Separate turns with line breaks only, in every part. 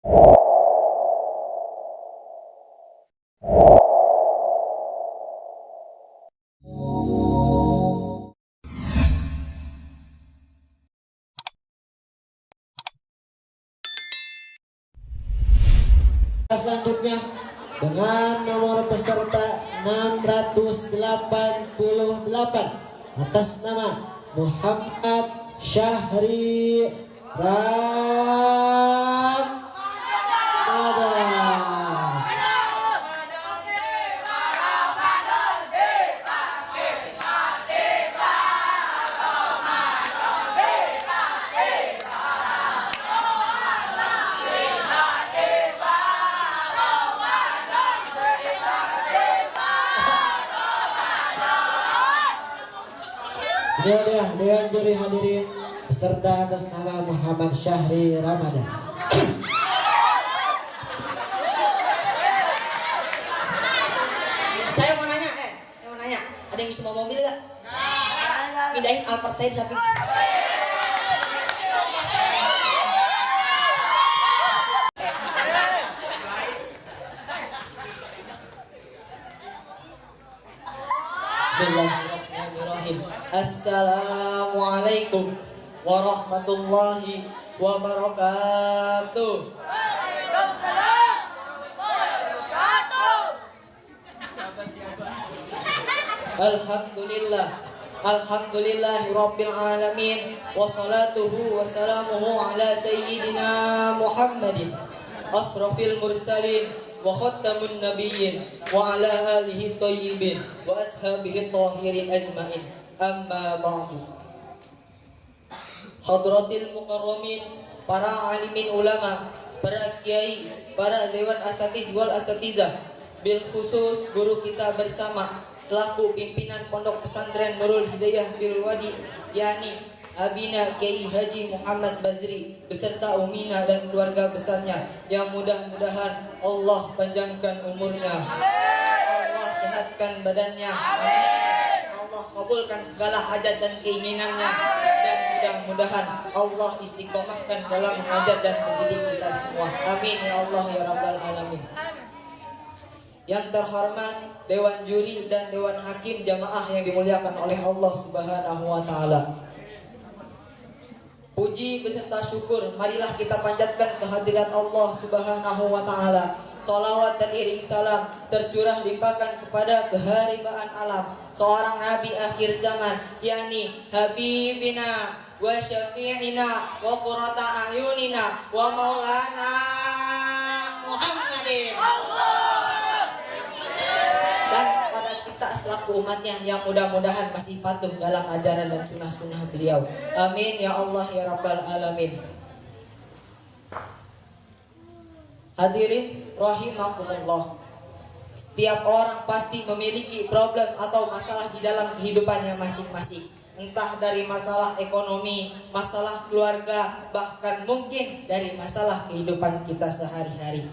Selanjutnya dengan nomor peserta 688 atas nama Muhammad Syahri Ramadhan. Dewan juri hadirin peserta atas nama Muhammad Syahri Ramadhan.
Saya mau nanya, ada yang bisa bawa mobil gak? Pindahin Alphard saya di samping. Bismillahirrahmanirrahim. Assalamualaikum warahmatullahi wabarakatuh.
Waalaikumsalam warahmatullahi wabarakatuh.
Alhamdulillahi alamin. Wassalatuhu wassalamuhu ala sayyidina Muhammadin asrafil mursalin wa khattamun nabiyyin wa ala alihi thayyibin wa ashabihi tahirin ajmain. Amma ba'du. Hadratil mukarramin, para alimin ulama, para kiai, para dewan asatiz wal asatizah, bil khusus guru kita bersama selaku pimpinan Pondok Pesantren Nurul Hidayah Bil Wadi, yakni Abina Kiai Haji Muhammad Bazri beserta Umina dan keluarga besarnya, yang mudah-mudahan Allah panjangkan umurnya, Allah sehatkan badannya, Allah kabulkan segala hajat dan keinginannya, dan mudah-mudahan Allah istiqomahkan dalam mengajar dan mendidik kita semua. Amin ya Allah ya Rabbal Alamin. Yang terhormat Dewan Juri dan Dewan Hakim jamaah yang dimuliakan oleh Allah Subhanahu wa Ta'ala, puji beserta syukur marilah kita panjatkan kehadirat Allah Subhanahu wa Ta'ala. Salawat dan iring salam tercurah limpahkan kepada keharibaan alam, seorang nabi akhir zaman, yakni Habibina wa Syafi'ina wa qurrata ayunina wa maulana Muhammadin. Dan pada kita selaku umatnya yang mudah-mudahan masih patuh dalam ajaran dan sunnah-sunnah beliau. Amin ya Allah ya Rabbal Alamin. Hadirin rahimakumullah, setiap orang pasti memiliki problem atau masalah di dalam kehidupannya masing-masing. Entah dari masalah ekonomi, masalah keluarga, bahkan mungkin dari masalah kehidupan kita sehari-hari.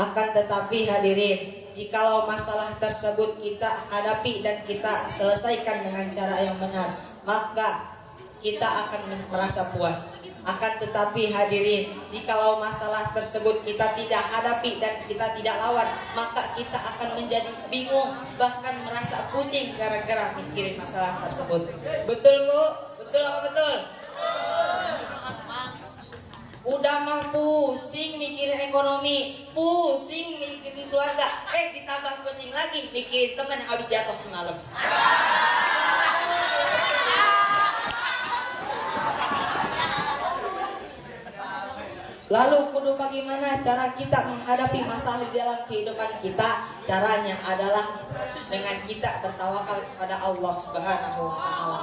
Akan tetapi hadirin, jikalau masalah tersebut kita hadapi dan kita selesaikan dengan cara yang benar, maka kita akan merasa puas. Akan tetapi hadirin, jikalau masalah tersebut kita tidak hadapi dan kita tidak lawan, maka kita akan menjadi bingung, bahkan merasa pusing gara-gara mikirin masalah tersebut. Betul Bu? Betul apa betul? Udah mah pusing mikirin ekonomi, pusing mikirin keluarga, ditambah pusing lagi mikirin teman yang habis jatuh semalam. Lalu kudu bagaimana cara kita menghadapi masalah di dalam kehidupan kita? Caranya adalah dengan kita bertawakal kepada Allah Subhanahu wa Ta'ala.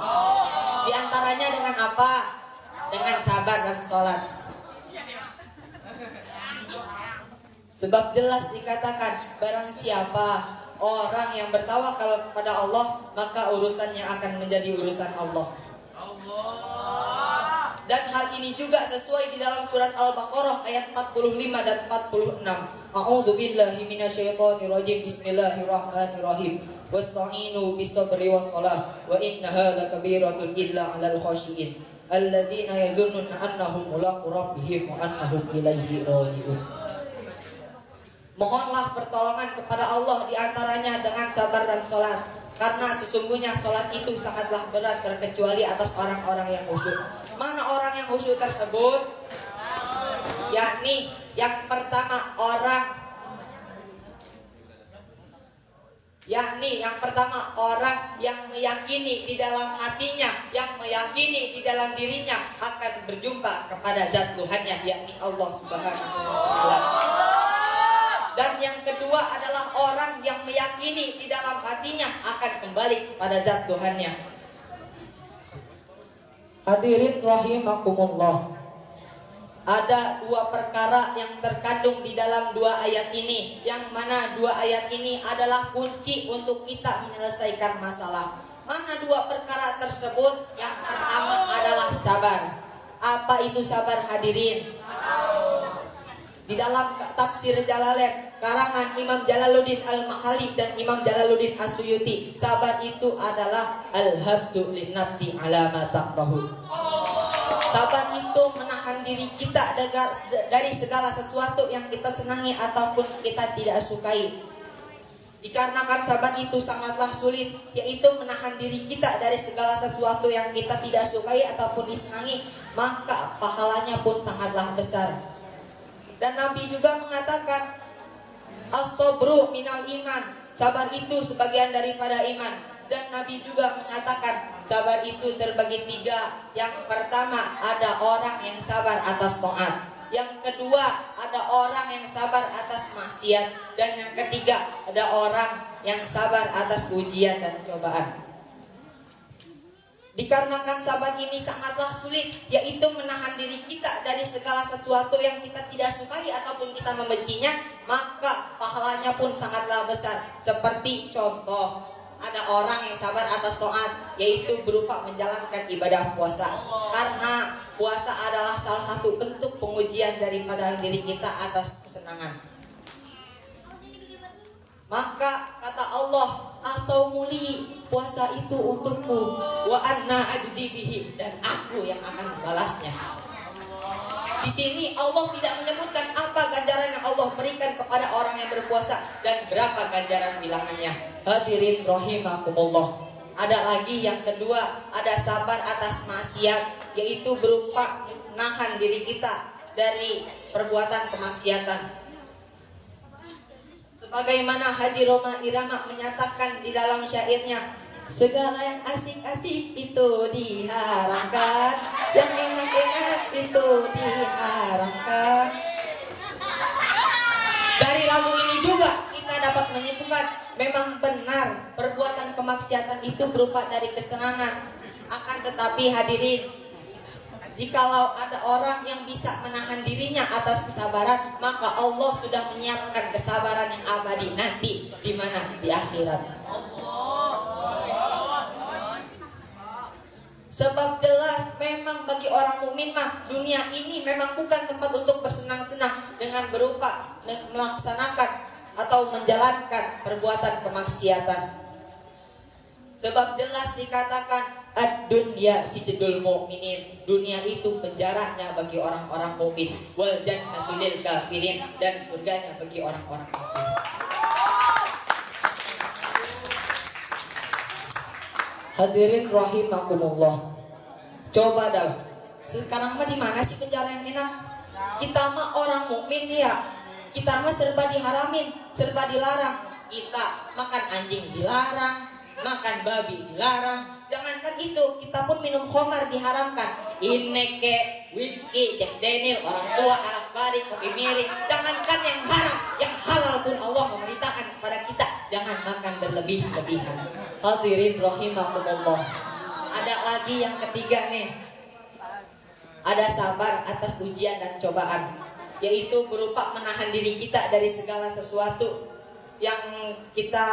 Di antaranya dengan apa? Dengan sabar dan sholat. Sebab jelas dikatakan, barang siapa orang yang bertawakal kepada Allah, maka urusannya akan menjadi urusan Allah. Dan hal ini juga sesuai di dalam surat Al-Baqarah ayat 45 dan 46. A'udzubillahi minasyaitonirrajim. Bismillahirrahmanirrahim. Wasta'inu bis-sabri was-shalah wa innaha lakabiratun illa 'alal khashiyin. alladzina yazunnuna annahum mulaqu rabbihim wa annahum ilaihi raji'un. Mohonlah pertolongan kepada Allah diantaranya dengan sabar dan sholat, karena sesungguhnya sholat itu sangatlah berat terkecuali atas orang-orang yang khusyuk. Mana orang yang khusyuk tersebut? Yakni yang pertama orang yang meyakini di dalam hatinya, yang meyakini di dalam dirinya akan berjumpa kepada zat Tuhannya, yakni Allah Subhanahu wa taala. Dan yang kedua adalah orang yang meyakini di dalam hatinya akan kembali kepada zat Tuhannya.
Hadirin rahimakumullah.
Ada dua perkara yang terkandung di dalam dua ayat ini, yang mana dua ayat ini adalah kunci untuk kita menyelesaikan masalah. Mana dua perkara tersebut? Yang pertama adalah sabar. Apa itu sabar, hadirin? Di dalam tafsir Jalalain karangan Imam Jalaluddin Al-Mahalli dan Imam Jalaluddin As-Suyuti, sabar itu adalah al-habsu lin nafsi ala ma takrahu. Sabar itu menahan diri kita dari segala sesuatu yang kita senangi ataupun kita tidak sukai. Dikarenakan sabar itu sangatlah sulit, yaitu menahan diri kita dari segala sesuatu yang kita tidak sukai ataupun disenangi, maka pahalanya pun sangatlah besar. Dan Nabi juga mengatakan as-sabru minal iman, sabar itu sebagian daripada iman. Dan Nabi juga mengatakan sabar itu terbagi tiga. Yang pertama ada orang yang sabar atas taat, yang kedua ada orang yang sabar atas maksiat, dan yang ketiga ada orang yang sabar atas ujian dan cobaan. Dikarenakan sabar ini sangatlah sulit, yaitu menahan diri kita dari segala sesuatu yang kita tidak sukai ataupun kita membencinya, maka pahalanya pun sangatlah besar. Seperti contoh, ada orang yang sabar atas taat, yaitu berupa menjalankan ibadah puasa. Karena puasa adalah salah satu bentuk pengujian daripada diri kita atas kesenangan. Maka kata Allah, as-saumuli, puasa itu untukku, wa anna ajzi bihi, dan aku yang akan membalasnya. Di sini Allah tidak menyebutkan apa ganjaran yang Allah berikan kepada orang yang berpuasa dan berapa ganjaran bilangannya. Hadirin rahimakumullah. Ada lagi yang kedua, ada sabar atas maksiat, yaitu berupa menahan diri kita dari perbuatan kemaksiatan. Sebagaimana Haji Roma Irama menyatakan di dalam syairnya, segala yang asik-asik itu diharamkan, yang enak-enak itu diharamkan. Dari lagu ini juga kita dapat menyimpulkan memang benar perbuatan kemaksiatan itu berupa dari kesenangan. Akan tetapi hadirin, jikalau ada orang yang bisa menahan dirinya atas kesabaran, maka Allah sudah menyiapkan kesabaran yang abadi nanti di mana? Di akhirat. Sebab jelas memang bagi orang mukmin mah dunia ini memang bukan tempat untuk bersenang-senang dengan berupa melaksanakan atau menjalankan perbuatan kemaksiatan. Sebab jelas dikatakan ad-dunya sijnul mu'minin, dunia itu penjaranya bagi orang-orang mukmin, wal jannatu lil kafirin, dan surganya bagi orang-orang kafir.
Hadirin rahimakumullah.
Coba dah, sekarang mah di mana sih penjara yang enak? Kita mah orang mukmin ya, kita mah serba diharamin, serba dilarang. Kita makan anjing dilarang, makan babi dilarang. Jangankan itu, kita pun minum khamar diharamkan. Ineke, whisky, Jack Daniel, orang tua, anak bari, kopi miring. Jangankan yang haram, yang halal pun Allah memerintahkan kepada kita, jangan makan berlebih-lebihan. Hadirin rahimakumullah. Ada lagi yang ketiga nih, ada sabar atas ujian dan cobaan, yaitu berupa menahan diri kita dari segala sesuatu yang kita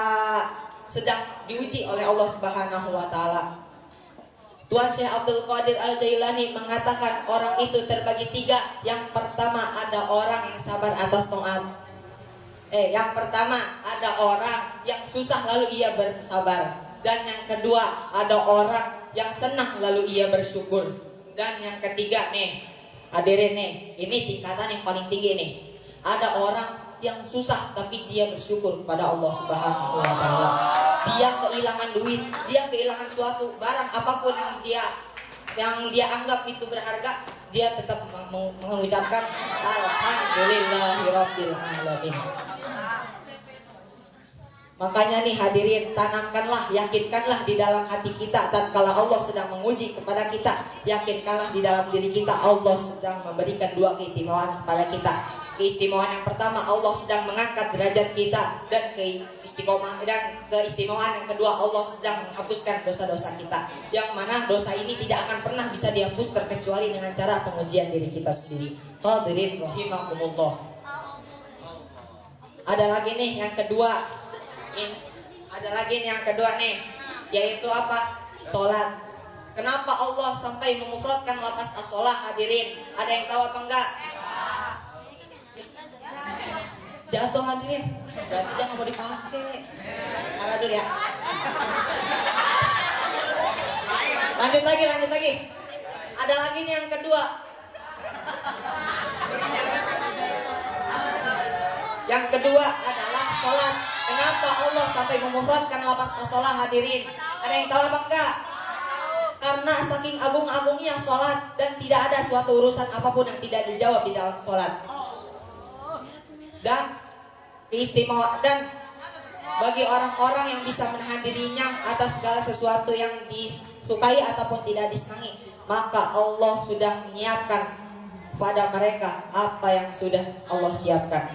sedang diuji oleh Allah Subhanahu wa taala. Tuan Syekh Abdul Qadir Al-Jailani mengatakan orang itu terbagi tiga. Yang pertama ada orang yang sabar atas taat. Yang pertama ada orang yang susah lalu ia bersabar. Dan yang kedua ada orang yang senang lalu ia bersyukur. Dan yang ketiga nih, hadirin nih, ini tingkatan yang paling tinggi nih. Ada orang yang susah tapi dia bersyukur kepada Allah Subhanahu wa taala. Dia kehilangan duit, dia kehilangan suatu barang apapun yang dia anggap itu berharga, dia tetap mengucapkan alhamdulillahirabbil alamin. Makanya nih hadirin, tanamkanlah, yakinkanlah di dalam hati kita tatkala Allah sedang menguji kepada kita, yakinkanlah di dalam diri kita Allah sedang memberikan dua keistimewaan kepada kita. Keistimewaan yang pertama, Allah sedang mengangkat derajat kita, dan keistimewaan yang kedua, Allah sedang menghapuskan dosa-dosa kita, yang mana dosa ini tidak akan pernah bisa dihapus terkecuali dengan cara pengujian diri kita sendiri. Hadirin rahimakumullah. Ada lagi nih yang kedua. Ada lagi nih yang kedua nih, yaitu apa? Sholat. Kenapa Allah sampai memufradkan lafaz as-sholah, hadirin? Ada yang tahu apa enggak? Jatuh hadirin, berarti dia nggak mau dipakai. Karena dulu ya. Lanjut lagi. Ada lagi nih yang kedua. Yang kedua adalah sholat. Kenapa Allah sampai memufradkan lafaz as-sholah, hadirin? Ada yang tahu apa enggak? Karena saking agung-agungnya sholat, dan tidak ada suatu urusan apapun yang tidak dijawab di dalam sholat. Dan keistimewaan, dan bagi orang-orang yang bisa menghadirinya atas segala sesuatu yang disukai ataupun tidak disenangi, maka Allah sudah menyiapkan pada mereka apa yang sudah Allah siapkan.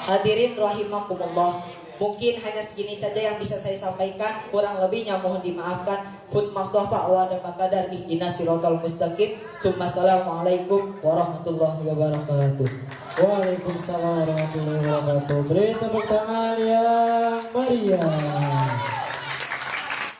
Hadirin rahimakumullah. Mungkin hanya segini saja yang bisa saya sampaikan, kurang lebihnya mohon dimaafkan. Kun masofa wa ada makadar ihdinas siratal mustaqim. Assalamualaikum warahmatullahi wabarakatuh.
Waalaikumsalam warahmatullahi wabarakatuh. Beri tepuk tangan yang meriah.